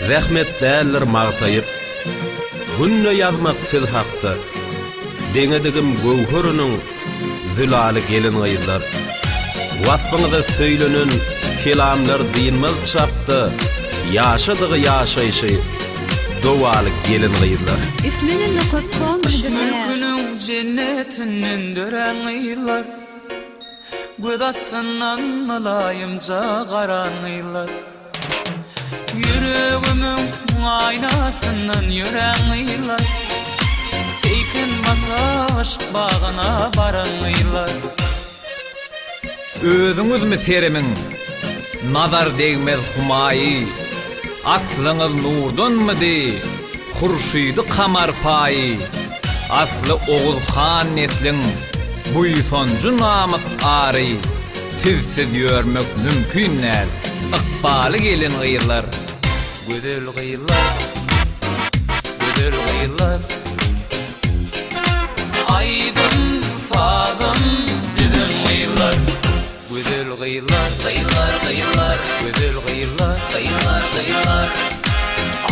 Rahmet däller mağtayıp, günne yazmak siz hakta. Deňedigim gowhurunun zülali gelin gaýlar. Wasfyňyza söýlenen kelamlar diýilmez çapda. Yaşadygy yaşaýşy dowaly gelin gaýlar. İplinin nokattan Mülkünün cennetinden dören yıllar, Gödatından malayımca garan yıllar. Yüreğimin aynasından yüren yıllar, Feykin basa aşk bağına baran yıllar. Özüňiz mi serimin nazar değmez humayi, aslıňyz nurdunmydy hurşydy kamar payi, asly Oğuz Han neslin buýsonjy namys ary, sizsiz ýörmek mümkin näl, ykbaly gelin gyýylar. Güzel yıllar, güzel yıllar, aydın sağdım dedim yıllar. Güzel yıllar, yıllar, yıllar, güzel yıllar, yıllar, yıllar,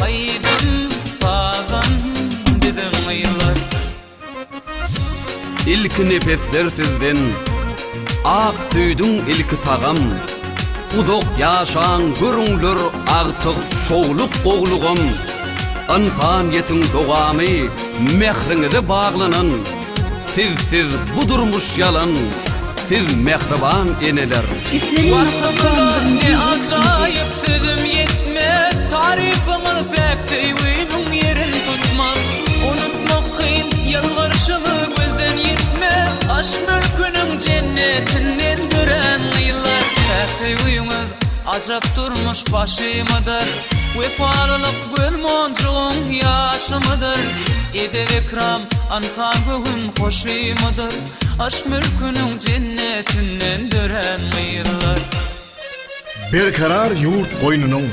aydın sağdım dedim yıllar. İlk nefesler sizden, ak süýdüň ilki tagam. Uzak yaşan görüňler agtyk şowluk goglugam. İnsaniýetiň dogamy mehriňize baglanan. Siz budurmuş yalan, siz mehriban eneler. İplinin nokattan Ne acayip sözüm yetmez, tarifimiz pek sevgimin yerin tutmaz. Unutmak kıyın, yalvarışımı gözden yetmez. Aşk mülkünün cennetinden gören yıllar. Pek sevgimiz acap durmuş başımıdır. Vefalılık gülmoncuğun yaşımıdır. Edeb ekram ansan göğün hoşumıdır. Aşk mülkünün cennetinden gören yıllar. Berkarar yurt goýnunyň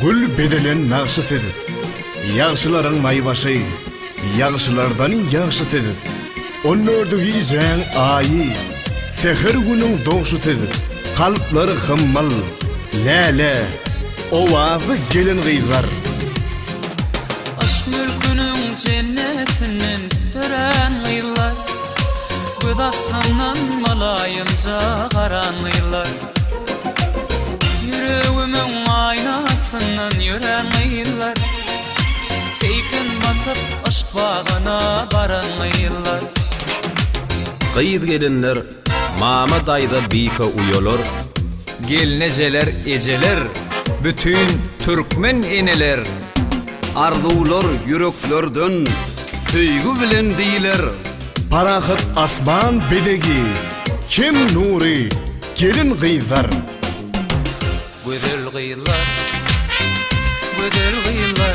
gül bedelen naqşysydy. Ýagşylaryň maýwaşy, ýagşylardan ýagşysydy. Onlarda wizen aýy, seher günüň dogşysydy. Kalplary hymmal, läle, owazy gelin gyzlar. Aşk mülkünün cennetinden gören yıllar, Gödatından malayımca garan yıllar. Yüreğimin aynasından yüren yıllar, Feykin batıp aşk bağına baran yıllar. Gyýyz gelinler mama daýda bika uýalar. Gelnejeler ejeler, bütün türkmen eneler, Arzular yüreklerden söýgü bilen diýiler. Parahat asman bedegi, kim nuri gelin gyzlar. Güzel yıllar, güzel yıllar,